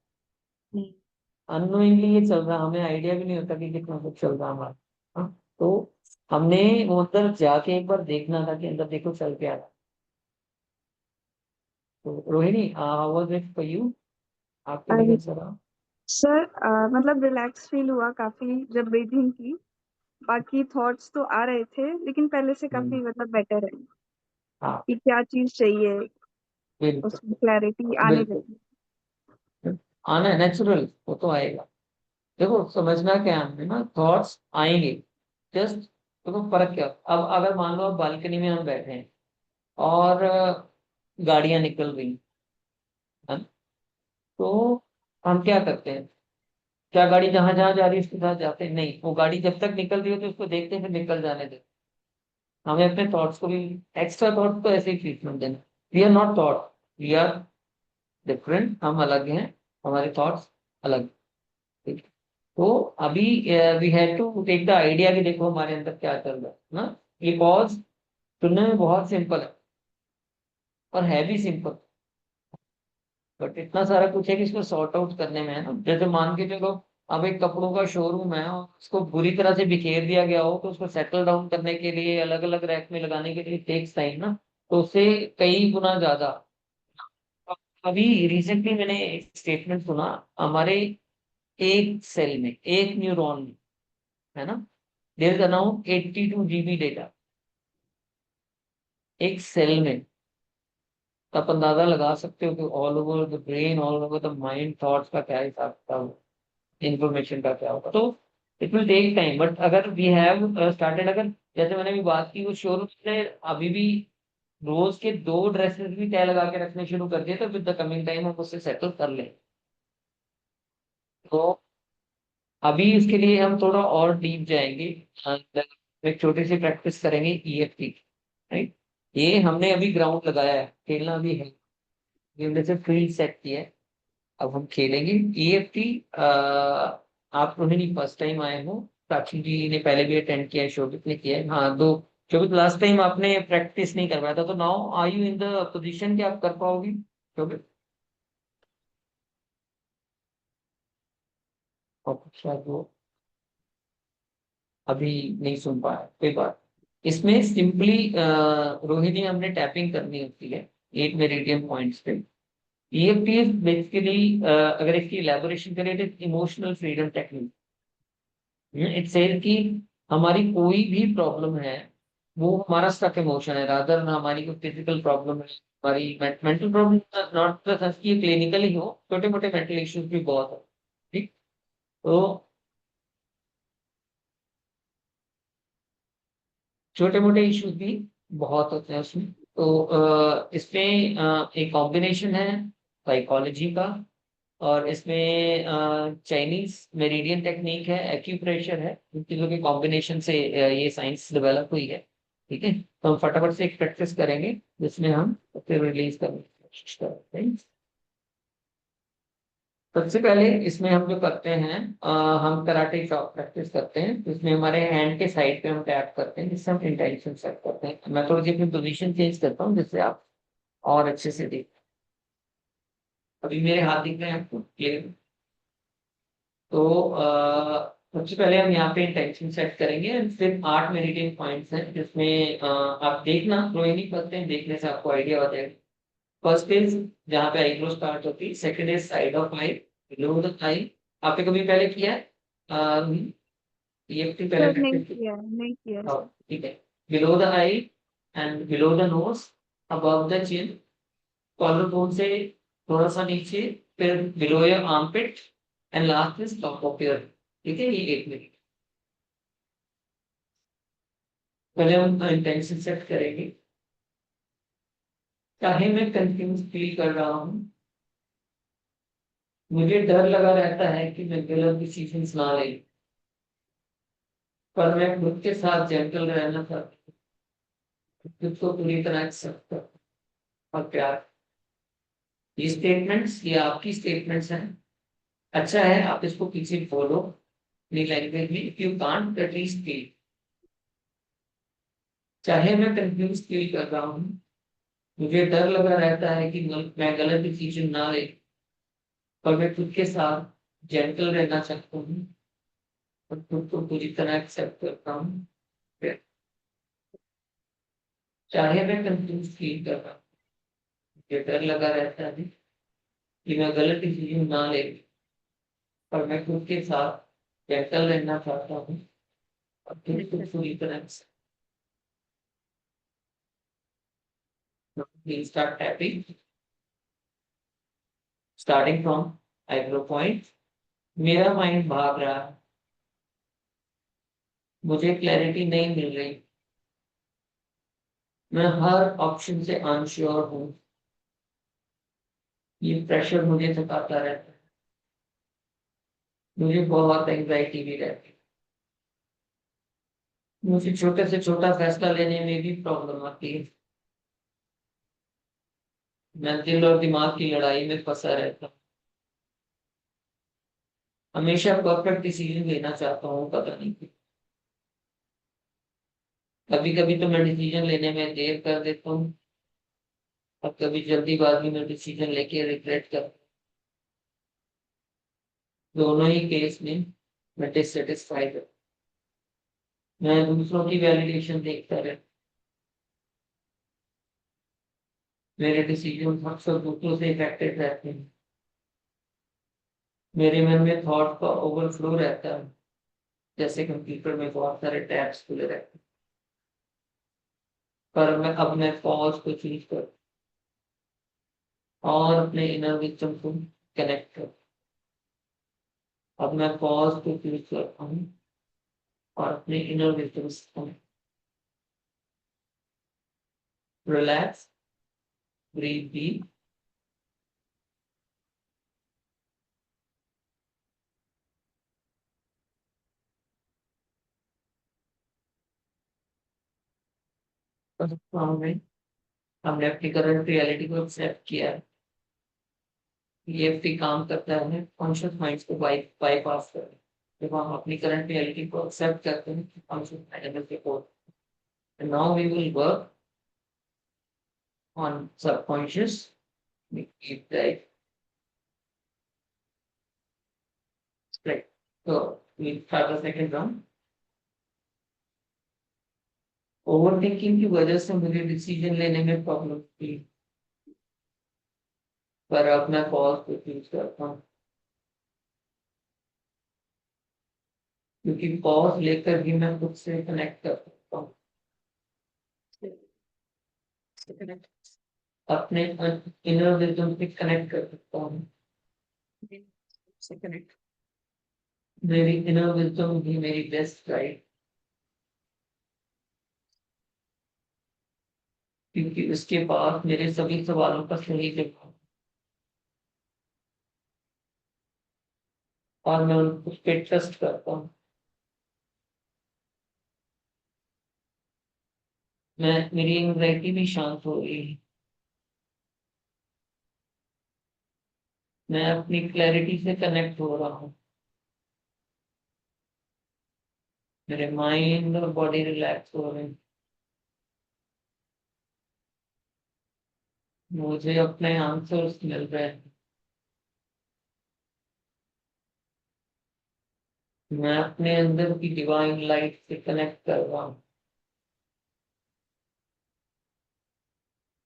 अननोइंगली ये चल रहा है, हमें आइडिया भी नहीं होता कि कितना कुछ चल रहा है हमारा। हाँ, तो हमने वो अंदर जाके एक बार देखना था कि अंदर देखो चल क्या रहा है। तो Rohini, how was it for you, आपके लिए कैसा रहा? सर मतलब रिलैक्स फील हुआ काफी जब ब्रीथिंग की। बाकी थॉट्स तो आ रहे थे, लेकिन पहले से काफी मतलब बेटर है हाँ कि क्या चीज चाहिए, बिल्कुल उसमें क्लैरिटी आने बिल्कुल, लगी। आना है नेचुरल, वो तो आएगा। देखो समझना क्या है हमें ना, थॉट्स आएंगे, जस्ट देखो फर्क क्या। अब अगर मान लो आप बालकनी में हम बैठे हैं और गाड़ियां निकल रही हैं, तो हम क्या करते हैं, क्या गाड़ी जहां जहां जा रही है उसके साथ जाते हैं? नहीं, वो गाड़ी जब तक निकल रही है तो उसको देखते हैं, फिर निकल जाने देते हैं। हमें अपने थॉट्स को भी एक्स्ट्रा थॉट को ऐसे ही ट्रीटमेंट देना। We are not thought, we are different, हम अलग हैं, हमारे थॉट्स अलग। ठीक है? तो अभी we have to take the idea कि देखो हमारे अंदर क्या चल रहा है ना। ये कॉज सुनने में बहुत सिंपल है और है भी सिंपल, बट इतना सारा कुछ है कि इसको सॉर्ट आउट करने में है ना। जैसे मान के चलो, अब एक कपड़ों का शोरूम है और उसको बुरी तरह से बिखेर दिया गया हो, तो उसको सेटल डाउन करने के लिए, अलग अलग रैक में लगाने के लिए टेक्स टाइम ना, तो उससे कई गुना ज्यादा। अभी रिसेंटली मैंने एक स्टेटमेंट सुना, हमारे एक सेल में, एक न्यूरॉन में, है ना, there is around 82 GB data एक सेल में। तो आप अंदाजा लगा सकते हो कि all over the brain, all over the mind, thoughts का क्या हिसाब किताब, इंफॉर्मेशन का क्या होगा। तो it will take time, but अगर वी हैव स्टार्टेड, अगर जैसे मैंने भी बात की, उस शोरूम ने अभी भी रोज के 2 ड्रेसेस भी तय लगा के रखने शुरू कर दिए, तो विद द कमिंग टाइम हम उससे सेटल कर लें। तो अभी इसके लिए हम थोड़ा और डीप जाएंगे and एक छोटी सी प्रैक्टिस करेंगे EFT, राइट। ये हमने अभी ग्राउंड लगाया है, खेलना भी है, ये हमने सिर्फ फील्ड सेट किया है, अब हम खेलेंगे EFT। आप रोहिणी फर्स्ट टाइम आए हो, साक्षी जी ने पहले भी अटेंड किया है, शोभित ने किया है, हाँ दो। शोभित लास्ट टाइम आपने प्रैक्टिस नहीं करवाया था, तो now are you in the position कि आप कर पाओगे? ओके शायद वो अभी नहीं सुन पाया, कोई बात। इसमें सिंपली रोहिणी हमने टैपिंग करनी होती है 8 मेरिडियन पॉइंट्स पे। ईएफटी इज बेसिकली अगर इसकी इलेबोरेशन करें तो emotional freedom technique. It says कि हमारी कोई भी प्रॉब्लम है वो हमारा स्टक इमोशन है, रादर हमारी कोई फिजिकल प्रॉब्लम है, हमारी mental problem, not the sense कि क्लिनिकल ही हो, छोटे मोटे मेंटल इश्यूज भी बहुत है। ठीक, तो छोटे मोटे इश्यूज भी बहुत होते हैं उसमें। तो इसमें एक कॉम्बिनेशन है साइकोलॉजी का, और इसमें चाइनीज मेरिडियन टेक्निक है, एक्यूप्रेशर है, इन चीजों के कॉम्बिनेशन से ये साइंस डेवलप हुई है। ठीक है, तो हम फटाफट से एक प्रैक्टिस करेंगे जिसमें हम फिर रिलीज करने की कोशिश करते हैं। सबसे पहले इसमें हम जो करते हैं हम कराटे चॉप प्रैक्टिस करते हैं, इसमें हमारे हैंड के साइड पे हम टैप करते हैं जिससे हम इंटेंशन सेट करते हैं। मैं थोड़ी सी अपनी पोजीशन चेंज करता हूँ जिससे आप और अच्छे से देख। अभी मेरे हाथ दिख रहे हैं आपको क्लियर? तो सबसे पहले हम यहाँ पे इंटेंशन सेट करेंगे। सिर्फ 8 मेडिटेशन पॉइंट्स हैं जिसमें आप देखना, रोहिणी करते हैं, देखने से आपको आइडिया हो जाएगा। फर्स्ट इज जहाँ पे आईब्रो स्टार्ट होती है, second is side of eye, below the eye. आपने कभी पहले किया है ईएफटी पहले सर नहीं प्रैक्टिस की? किया है, नहीं किया है हाँ, सर। ठीक है। Below the eye and below the nose, above the chin, collar bone से थोड़ा सा नीचे, फिर below your armpit and last is top of your. ठीक है, ये 1 मिनट पहले हम इंटेंशन सेट करेंगे। चाहे मैं कंफ्यूज फील कर रहा हूँ, मुझे डर लगा रहता है कि मैं गलत डिसीजंस ना ले, पर मैं खुद के साथ जेंटल रहना चाहता हूँ, खुद को पूरी तरह एक्सेप्ट कर और प्यार। ये स्टेटमेंट्स, ये आपकी स्टेटमेंट्स हैं। अच्छा है आप इसको पीछे बोलो अपनी लैंग्वेज में, if you can't at least feel. चाहे मैं कंफ्यूज फील कर रहा हूँ, मुझे डर लगा रहता है कि मैं गलत डिसीजन ना ले, पर मैं खुद के साथ जेंटल रहना चाहता हूँ और खुद को पूरी तरह एक्सेप्ट करता हूँ। चाहे मैं कंफ्यूज फील कर रहा हूँ, मुझे डर लगा रहता है कि मैं गलत डिसीजन ना ले, पर मैं खुद के साथ जेंटल रहना चाहता हूँ और खुद को पूरी तरह accept। We'll start tapping, starting from eyebrow point। मेरा माइंड भाग रहा है, मुझे क्लैरिटी नहीं मिल रही, मैं हर ऑप्शन से अनश्योर हूँ, ये प्रेशर मुझे सताता रहता है, मुझे बहुत एंग्जाइटी भी रहती है, मुझे छोटे से छोटा फैसला लेने में भी प्रॉब्लम आती है, मैं दिल और दिमाग की लड़ाई में फंसा रहता हूँ, हमेशा परफेक्ट डिसीजन लेना चाहता हूँ, पता नहीं क्यों। कभी कभी तो मैं डिसीजन लेने में देर कर देता हूँ और कभी जल्दीबाजी में डिसीजन लेके रिग्रेट कर। दोनों ही केस में मैं डिससेटिस्फाइड हूँ, मैं दूसरों की वैलिडेशन देखता रहता, मेरे डिसीजन अक्सर दूसरों से इफेक्टेड रहते हैं, मेरे मन में थॉट का ओवरफ्लो रहता है, जैसे कंप्यूटर में बहुत सारे टैब्स खुले रहते हैं, पर मैं अब मैं पॉज को चूज कर और अपने इनर विजडम को कनेक्ट कर। अब मैं पॉज को चूज करता हूँ और अपने इनर विजडम को रिलैक्स, ब्रीथ डीप, हमने अपनी करंट रियलिटी को एक्सेप्ट किया है। ईएफटी काम करता है कॉन्शियस माइंड को बाईपास कर, जब हम अपनी करंट रियलिटी को एक्सेप्ट करते हैं कॉन्शियस माइंड के code. Now we will work on subconscious Deep dive. Right. So we start the second round. Overthinking की वजह से मुझे डिसीजन लेने में प्रॉब्लम थी, पर अब मैं पॉज को चूज करता हूँ, क्योंकि पॉज लेकर भी मैं खुद से कनेक्ट कर सकता हूँ, अपने इनर विजडम से कनेक्ट कर सकता हूँ। मेरी इनर विजडम भी मेरी बेस्ट गाइड, क्योंकि उसके पास मेरे सभी सवालों का सही जवाब, और मैं उस पर ट्रस्ट करता हूँ। मेरी एंग्जाइटी भी शांत हो गई है। मैं अपनी क्लैरिटी से कनेक्ट हो रहा हूँ। मेरे माइंड और बॉडी रिलैक्स हो रहे हैं। मुझे अपने आंसर्स मिल रहे हैं। मैं अपने अंदर की डिवाइन लाइट से कनेक्ट कर रहा हूँ।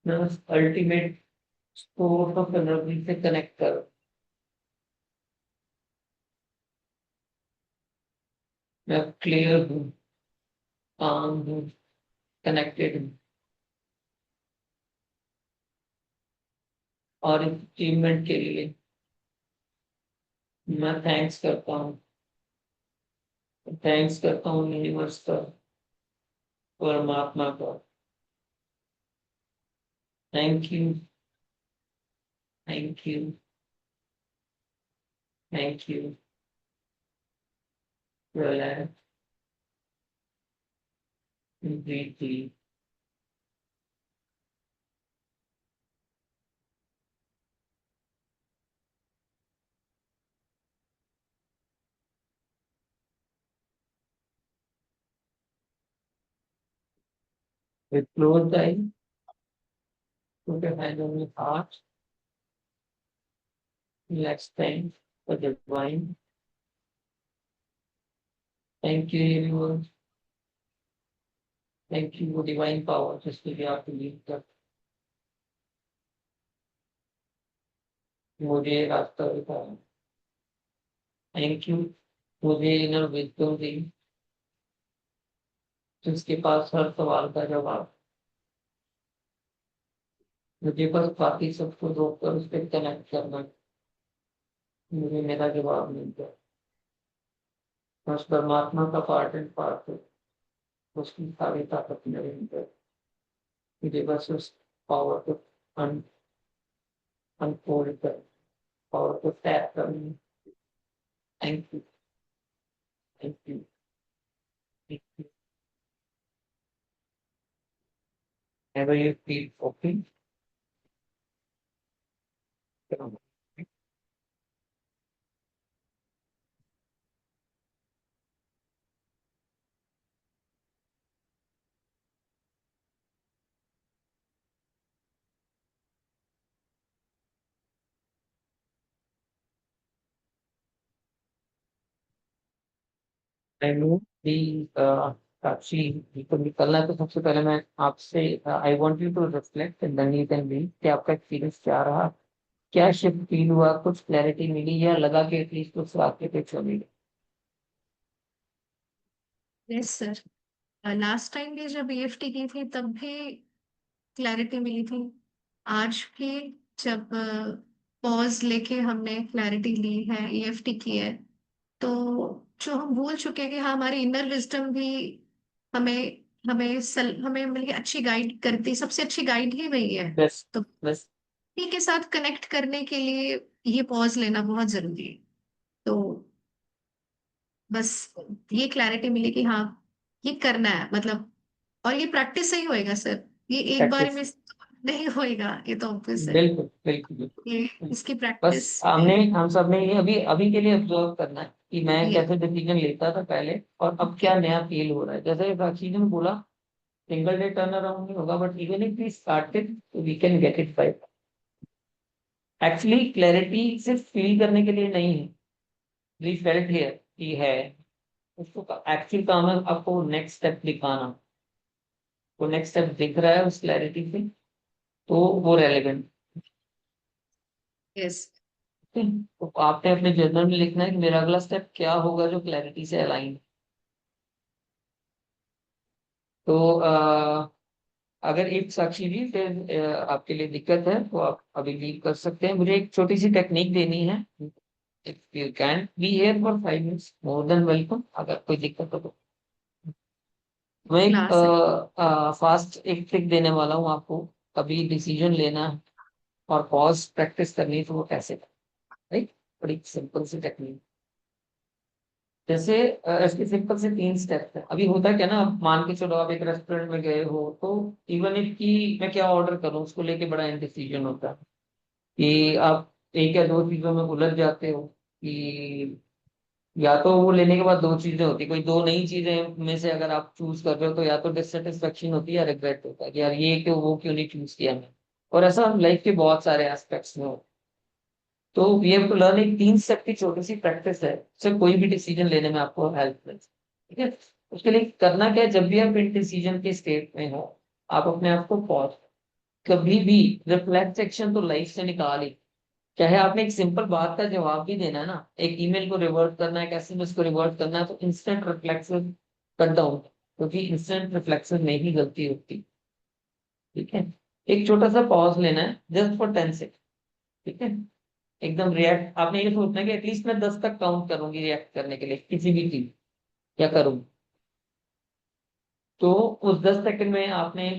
मैं उस अल्टीमेट सोर्स ऑफ एनर्जी से कनेक्ट कर रहा हूँ। मैं क्लियर हूँ, काम हूँ, कनेक्टेड हूँ, और इस अचीवमेंट के लिए मैं थैंक्स करता हूँ। थैंक्स करता हूँ यूनिवर्स का, परमात्मा का। Thank you, thank you, thank you. Relax, ब्रीथली। With closed eyes, put your hand on your heart. Let's thank for the divine. Thank you, universe. Thank you for divine power, just to be able to lead the मुझे रास्ता दिखाया। थैंक यू, मुझे इनर विजडम दी, जिसके पास हर सवाल का जवाब। मुझे बस बाकी सबको रोककर उस पर कनेक्ट करना है। मुझे मेरा जवाब मिल गया। बस परमात्मा का पार्ट एंड पार्ट है, उसकी सारी ताकत मेरे अंदर। मुझे बस उस पावर को अनफोल्ड कर, पावर को टैप करना। Thank you, thank you, thank you. Ever you feel open, I know the actually तो निकलना है, तो सबसे पहले मैं आपसे I want you to reflect and then you can read कि आपका एक्सपीरियंस क्या रहा, क्या शिफ्ट फील हुआ, कुछ क्लैरिटी मिली, या लगा कि एटलीस्ट कुछ रास्ते पे चली। यस सर, लास्ट टाइम भी जब ईएफटी की थी तब भी क्लैरिटी मिली थी। आज भी जब पॉज लेके हमने क्लैरिटी ली है, ईएफटी की है, तो जो हम भूल चुके हैं कि हाँ, हमारी इनर विजडम भी हमें हमें मिल के अच्छी गाइड करती, सबसे अच्छी गाइड ही वही है। बस तो बस उसी के साथ कनेक्ट करने के लिए ये पॉज लेना बहुत जरूरी है। तो बस ये क्लैरिटी मिली कि हाँ, ये करना है, मतलब, और ये प्रैक्टिस से ही होएगा सर, ये एक बार में प्रैक्टिस, नहीं होएगा, ये तो ऑब्वियस है। बिल्कुल बिल्कुल बिल्कुल। ये इसकी बस प्रैक्टिस। हमने हम सब ने ये अभी अभी के लिए ऑब्जर्व करना है कि मैं ये कैसे डिसीजन लेता था पहले, और अब क्या नया फील हो रहा है। जैसे साक्षी ने बोला, सिंगल डे टर्न अराउंड नहीं होगा, but even if we started we can get it by. Actually clarity सिर्फ फील करने के लिए नहीं है, वी फेल्ट हियर कि है, उसको एक्चुअल काम है आपको नेक्स्ट स्टेप दिखाना, वो नेक्स्ट स्टेप दिख रहा है उस क्लैरिटी से, तो वो रेलेवेंट। Yes. तो आपने अपने जर्नल में लिखना है कि मेरा अगला स्टेप क्या होगा जो क्लैरिटी से अलाइन। तो अगर एक साक्षी जी फिर आपके लिए दिक्कत है तो आप अभी लीव कर सकते हैं, मुझे एक छोटी सी टेक्निक देनी है। If you can be here for 5 minutes more than welcome, अगर कोई दिक्कत हो तो। मैं एक Class है। फास्ट एक ट्रिक देने वाला हूँ आपको, कभी डिसीजन लेना है और पॉज प्रैक्टिस करनी है तो वो कैसे, राइट, बड़ी सिंपल सी टेक्निक। जैसे इसके सिंपल से 3 स्टेप है। अभी होता है क्या ना, आप मान के चलो आप एक रेस्टोरेंट में गए हो, तो इवन इफ की मैं क्या ऑर्डर करूँ उसको लेके बड़ा इंडिसीजन होता है कि आप एक या दो चीजों में उलझ जाते हो कि या तो वो लेने के बाद दो चीजें होती, कोई दो नई चीजें में से अगर आप चूज कर रहे हो तो या तो डिससेटिस्फेक्शन होती है या रिग्रेट होता है कि यार ये क्यों वो क्यों नहीं चूज किया मैं। और ऐसा लाइफ के बहुत सारे एस्पेक्ट्स में हो। तो वी हैव टू लर्न, एक 3 स्टेप की छोटी सी प्रैक्टिस है, उससे कोई भी डिसीजन लेने में आपको हेल्प मिल, ठीक है। उसके लिए करना क्या है, जब भी आप इन डिसीजन के स्टेट में हो, आप अपने आप को पॉज, कभी भी रिफ्लेक्ट सेक्शन तो लाइफ से निकाल ही, चाहे आपने एक सिंपल बात का जवाब भी देना है ना, एक ईमेल को रिवर्ट करना है, एक एसएमएस को रिवर्ट करना है, तो इंस्टेंट रिफ्लेक्शन कट डाउन, क्योंकि इंस्टेंट रिफ्लेक्शन में ही गलती होती, ठीक है। एक छोटा सा पॉज लेना है जस्ट फॉर 10 सेकेंड, ठीक है। एकदम रिएक्ट, आपने ये सोचना है कि एटलीस्ट मैं 10 तक काउंट करूंगी रिएक्ट करने के लिए किसी भी चीज, क्या करूँ। तो उस 10 सेकंड में आपने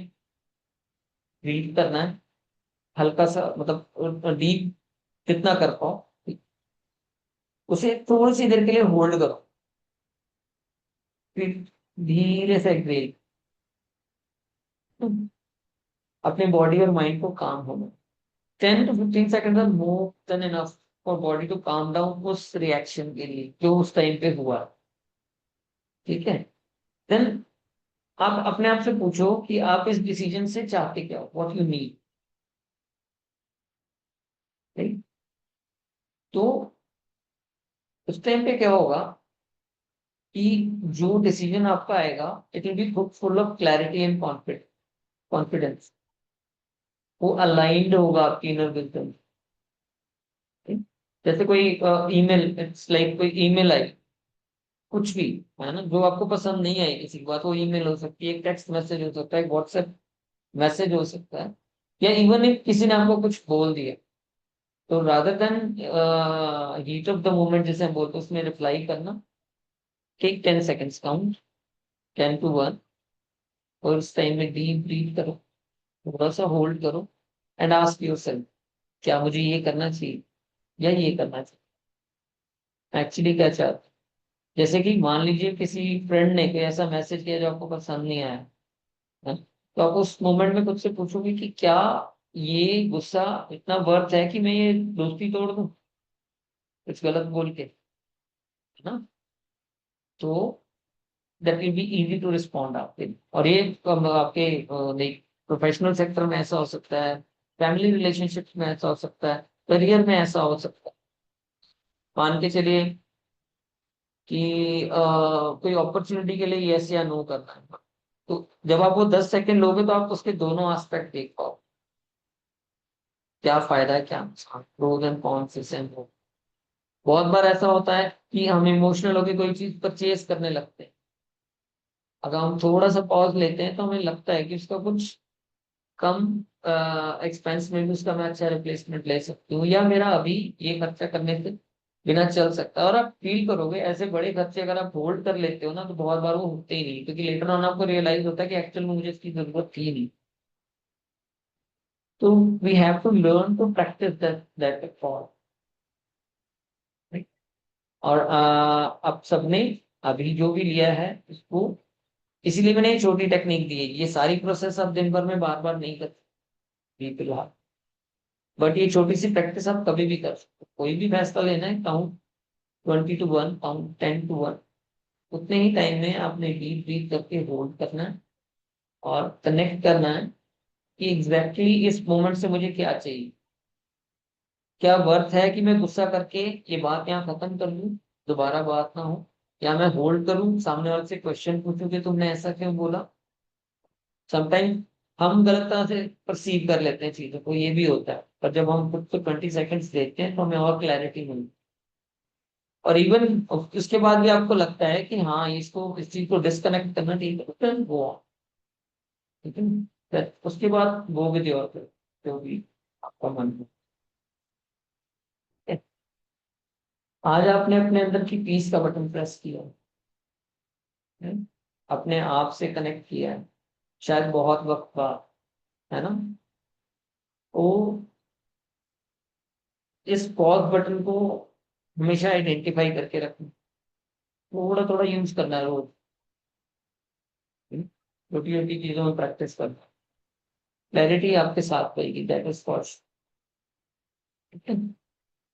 ब्रीथ करना है, हल्का सा, मतलब डीप जितना कर पाओ, उसे थोड़ी सी देर के लिए होल्ड करो, फिर धीरे से एक्सहेल, अपने बॉडी और माइंड को काम होना। 10 to 15 second are more than enough for body to calm down उस रिएक्शन के लिए जो उस टाइम पे हुआ, ठीक है। देन आप अपने आप से पूछो कि आप इस डिसीजन से चाहते क्या हो, व्हाट यू नीड, राइट। तो उस टाइम पे क्या होगा कि जो डिसीजन आपका आएगा it will be full of clarity and confidence, वो अलाइंड होगा आपकी इनर विजडम। जैसे कोई ईमेल, इट्स लाइक कोई ईमेल आई, कुछ भी है ना जो आपको पसंद नहीं आई किसी की बात, वो ईमेल हो सकती है, एक टेक्स्ट मैसेज हो सकता है, एक व्हाट्सएप मैसेज हो सकता है, या इवन if किसी ने आपको कुछ बोल दिया, तो rather than heat of the moment जैसे हम बोलते हैं उसमें रिप्लाई करना, टेक 10 सेकेंड्स काउंट, 10 to 1, और उस टाइम में डीप ब्रीथ करो, थोड़ा सा होल्ड करो एंड आस्क योरसेल्फ क्या मुझे ये करना चाहिए या ये करना चाहिए, एक्चुअली क्या चाहते हैं? जैसे कि मान लीजिए किसी फ्रेंड ने कोई ऐसा मैसेज किया जो आपको पसंद नहीं आया है, तो आप उस मोमेंट में खुद से पूछोगे कि क्या ये गुस्सा इतना वर्थ है कि मैं ये दोस्ती तोड़ दूं कुछ गलत बोल के, है ना। तो that will be easy to respond आपके, और ये आपके प्रोफेशनल सेक्टर में ऐसा हो सकता है, फैमिली रिलेशनशिप में ऐसा हो सकता है, करियर में ऐसा हो सकता है। मान के चलिए कि कोई अपॉर्चुनिटी के लिए यस या नो करना है, तो जब आप वो 10 सेकंड लोगे तो आप उसके दोनों एस्पेक्ट देख पाओ, क्या फायदा है क्या नुकसान, प्रोज एंड कॉन्स इस एंड वो। बहुत बार ऐसा होता है कि हम इमोशनल होकर कोई चीज परचेज करने लगते हैं, अगर हम थोड़ा सा पॉज लेते हैं तो हमें लगता है कि उसका कुछ कम एक्सपेंस में भी उसका मैं अच्छा रिप्लेसमेंट ले सकती हूँ, या मेरा अभी ये खर्चा करने से बिना चल सकता है। और आप फील करोगे ऐसे बड़े खर्चे अगर आप होल्ड कर लेते हो ना, तो बहुत बार वो होते ही नहीं, क्योंकि लेटर ऑन आपको रियलाइज होता है कि एक्चुअल में मुझे इसकी जरूरत थी नहीं। तो we have to learn to practice that for, और अब सबने अभी जो भी लिया है इसको, इसीलिए मैंने ये छोटी टेक्निक दी है, ये सारी प्रोसेस आप दिन भर में बार बार नहीं कर सकते फिलहाल, बट ये छोटी सी प्रैक्टिस आप कभी भी कर सकते हो। कोई भी फैसला लेना है, काउंट 20 to 1, काउंट 10 to 1, उतने ही टाइम में आपने डीप ब्रीथ करके होल्ड करना है और कनेक्ट करना है कि एग्जैक्टली इस मोमेंट से मुझे क्या चाहिए, क्या वर्थ है कि मैं गुस्सा करके ये बात यहाँ खत्म कर लूं, दोबारा बात ना हो, या मैं होल्ड करूं, सामने वाले से क्वेश्चन पूछूं कि तुमने ऐसा क्यों बोला। समटाइम हम गलत तरह से परसीव कर लेते हैं चीजों को, ये भी होता है, पर जब हम खुद को 20 सेकंड्स देते हैं तो हमें और क्लैरिटी मिलती है। और इवन उसके बाद भी आपको लगता है कि हाँ इसको, इस चीज को डिस्कनेक्ट करना ठीक है, तो फिर वो, ठीक है, फिर उसके बाद वो विद योर, जो भी आपका मन हो। आज आपने अपने अंदर की पीस का बटन प्रेस किया है, अपने आप से कनेक्ट किया है, शायद बहुत वक्त बाद, है ना। वो इस पॉज बटन को हमेशा आइडेंटिफाई करके रखना, थोड़ा थोड़ा यूज करना है रोज, छोटी छोटी चीजों में प्रैक्टिस करना, क्लैरिटी आपके साथ रहेगी, दैट इज फॉर।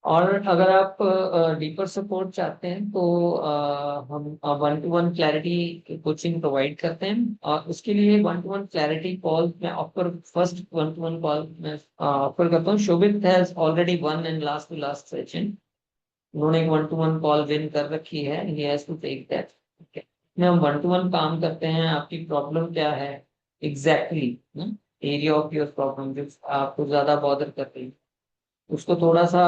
और अगर आप डीपर सपोर्ट चाहते हैं तो हम 1-to-1 क्लैरिटी कोचिंग प्रोवाइड करते हैं, और उसके लिए 1-to-1 क्लैरिटी कॉल मैं ऑफर, फर्स्ट 1-to-1 कॉल मैं ऑफर करता हूँ। Shobhit has already won in last to last session, उन्होंने एक 1-to-1 कॉल विन कर रखी है, he has to take that. में हम 1-to-1 काम करते हैं, आपकी प्रॉब्लम क्या है exactly, area of your problem जो आपको ज्यादा बॉदर कर रही है, उसको थोड़ा सा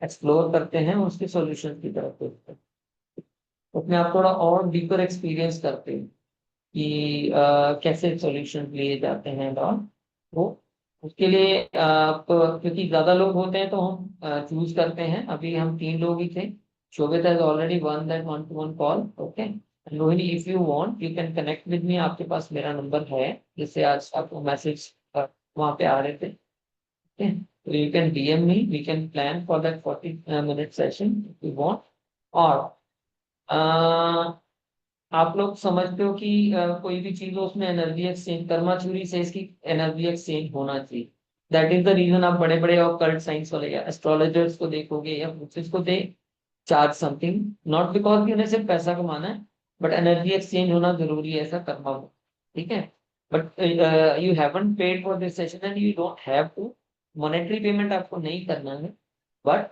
एक्सप्लोर करते हैं, उसके सॉल्यूशन की तरफ देखते हैं, अपने आप थोड़ा और डीपर एक्सपीरियंस करते हैं कि कैसे सॉल्यूशन लिए जाते हैं। और वो उसके लिए आप, क्योंकि ज्यादा लोग होते हैं तो हम चूज करते हैं, अभी हम 3 लोग ही थे। Shobhit has already won that 1-to-1 call, okay. Rohini, if you want you can connect with me, आपके पास मेरा नंबर है, जिससे आज आपको मैसेज वहां पे आ रहे थे, okay? So you can DM me, we can plan for that 40-minute session if you want। और आप लोग समझते हो कि कोई भी चीज हो उसमें एनर्जी एक्सचेंज, कर्मा चूरी से इसकी एनर्जी एक्सचेंज होना चाहिए। दैट इज द रीजन आप बड़े बड़े ऑकल्ट साइंस वाले या एस्ट्रोलॉजर्स को देखोगे या को they charge something, not because कि उन्हें सिर्फ पैसा कमाना है, बट एनर्जी एक्सचेंज होना जरूरी है, ऐसा कर्मा हो, ठीक है। But you haven't paid for this session and you don't have to, monetary payment आपको नहीं करना है, बट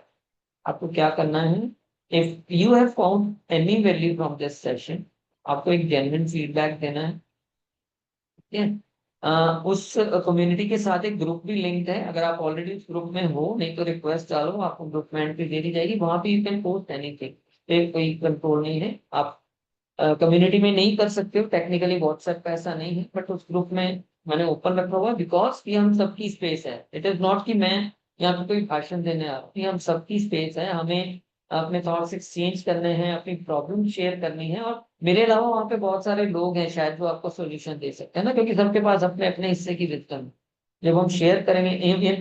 आपको क्या करना है, if you have found any value from this session, आपको एक जेन्युइन फीडबैक देना है, ठीक है। उस कम्युनिटी के साथ एक ग्रुप भी लिंक है, अगर आप ऑलरेडी उस ग्रुप में हो, नहीं तो रिक्वेस्ट डालो, आपको ग्रुप में एंट्री दे दी जाएगी, वहां पे यू कैन पोस्ट एनीथिंग, कोई कंट्रोल नहीं है। आप कम्युनिटी में नहीं कर सकते हो टेक्निकली, व्हाट्सएप पे ऐसा नहीं है, बट उस ग्रुप में मैंने ओपन रखा हुआ, बिकॉज ये हम सबकी स्पेस है, इट इज नॉट कि मैं यहाँ पे कोई भाषण देने आ रहा हूँ, ये हम सबकी स्पेस है, हमें अपने थॉट्स एक्सचेंज करने हैं, अपनी प्रॉब्लम शेयर करनी है, और मेरे अलावा वहाँ पे बहुत सारे लोग हैं शायद जो आपको सोल्यूशन दे सकते हैं ना, क्योंकि सबके पास अपने अपने हिस्से की विजडम है। जब हम शेयर करेंगे,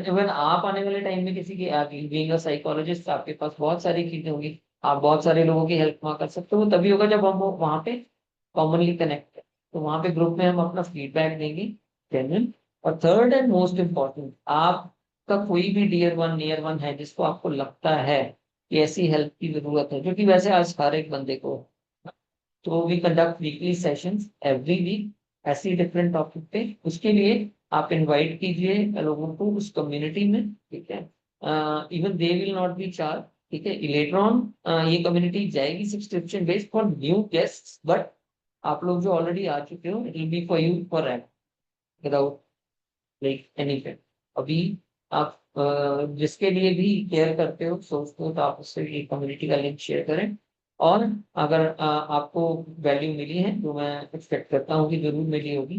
इवन आप आने वाले टाइम में किसी की, बीइंग अ साइकोलॉजिस्ट, आपके पास बहुत सारी चीजें होंगी, आप बहुत सारे लोगों की हेल्प वहाँ कर सकते हो, तभी होगा जब हम वहाँ पे कॉमनली कनेक्ट है, तो वहाँ पे ग्रुप में हम अपना फीडबैक देंगे, जेन्युइन। और थर्ड एंड मोस्ट इम्पोर्टेंट, आपका कोई भी डियर वन नियर वन है जिसको आपको लगता है कि ऐसी हेल्प की जरूरत है, जो कि वैसे आज हर एक बंदे को, तो we conduct weekly sessions every week, ऐसी डिफरेंट टॉपिक पे, उसके लिए आप इनवाइट कीजिए लोगों को उस कम्युनिटी में, ठीक है। Even they will not be charge, ठीक है, लेटर ऑन ये कम्युनिटी जाएगी subscription based for new guests, but आप लोग जो ऑलरेडी आ चुके हो, it will be for you for ever, without like any पे। अभी आप जिसके लिए भी केयर करते हो, सोचते हो, तो आप उससे ये कम्युनिटी का लिंक शेयर करें। और अगर आपको वैल्यू मिली है, जो मैं एक्सपेक्ट करता हूँ कि जरूर मिली होगी,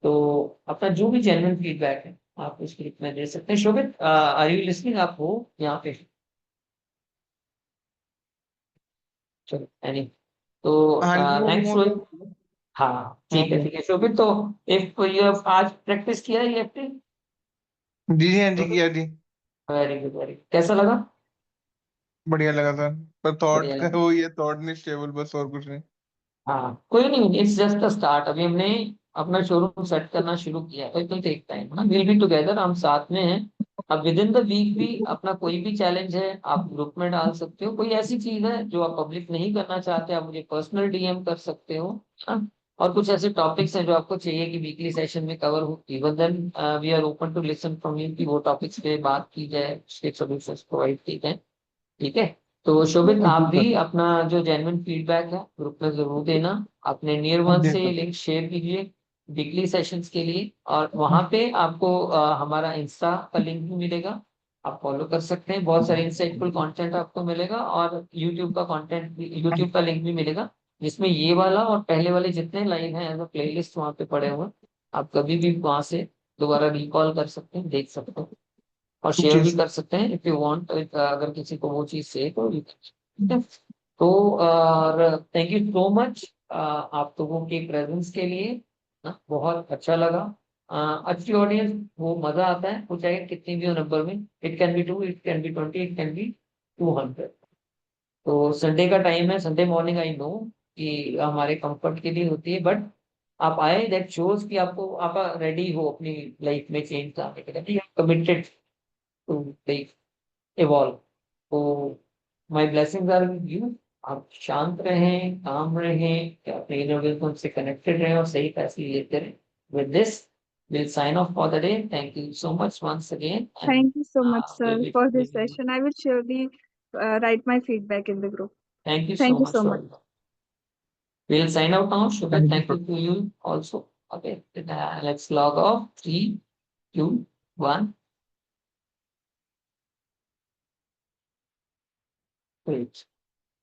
तो अपना जो भी जेन्युइन फीडबैक है आप उस ग्रुप में दे सकते हैं। शोभित, आर यू लिसनिंग, आप हो यहाँ पे? चलो एनी, तो हाँ जी, थैंक्स वो रोहित। हाँ ठीक है, हाँ ठीक है शोभित, तो इफ यू हैव आज प्रैक्टिस किया है ये एक्टिंग, जी जी, हाँ जी किया जी। वेरी गुड, वेरी, कैसा लगा? बढ़िया लगा सर, पर थॉट बढ़िया का लगा, वो, ये थॉट नहीं स्टेबल, बस और कुछ नहीं। हाँ कोई नहीं, इट्स जस्ट अ स्टार्ट, अभी हमने अपना शोरूम सेट करना शुरू किया है, तो इट विल टेक टाइम ना, विल बी टुगेदर, हम साथ में हैं। अब विद इन द वीक भी अपना कोई भी चैलेंज है आप ग्रुप में डाल सकते हो, कोई ऐसी चीज है जो आप पब्लिक नहीं करना चाहते, आप मुझे पर्सनल डीएम कर सकते हो, हाँ। और कुछ ऐसे टॉपिक्स हैं जो आपको चाहिए कि वीकली सेशन में कवर हो, even then we are open to listen from you कि वो टॉपिक्स पे बात की जाए, उसके सॉल्यूशंस प्रोवाइड किए जाए। ठीक है, तो शोभित आप भी अपना जो जेन्युइन फीडबैक है ग्रुप में जरूर देना, अपने नियर वन से लिंक शेयर कीजिए वीकली सेशंस के लिए, और वहां पे आपको हमारा इंस्टा का लिंक भी मिलेगा, आप फॉलो कर सकते हैं, बहुत सारे इंसाइटफुल कंटेंट आपको मिलेगा, और यूट्यूब का कंटेंट भी, यूट्यूब का लिंक भी मिलेगा, जिसमें ये वाला और पहले वाले जितने लाइव हैं एज अ प्लेलिस्ट वहाँ पे पड़े हुए हैं, आप कभी भी वहां से दोबारा रिकॉल कर सकते हैं, देख सकते हैं, और शेयर भी कर सकते हैं इफ यू वांट, अगर किसी को वो चीज से तो you can। तो और थैंक यू सो मच आप लोगों के प्रेजेंस के लिए ना, बहुत अच्छा लगा। अच्छी ऑडियंस, वो मजा आता है, वो चाहे कितनी भी हो नंबर में, it can be 2, it can be 20, it can be 200। तो संडे का टाइम है, संडे मॉर्निंग, आई नो कि हमारे कंफर्ट के लिए होती है, बट आप आए, दैट शोज कि आपको, आप रेडी हो अपनी लाइफ में चेंज लाने के लिए, कमिटेड टू लाइक इवॉल्व। तो my blessings are with you, आप शांत रहें, काम रहें, अपने इनर विजडम से कनेक्टेड रहें और सही फैसले लेते रहें। With this we'll sign off for the day. Thank you so much once again, and Thank you so much, sir, we'll be for this we'll- session. I will surely write my feedback in the group. thank you so Thank you much so for much. we'll sign out now. Shubha, thank you to you also. Okay, let's log off. 3, 2, 1. Great.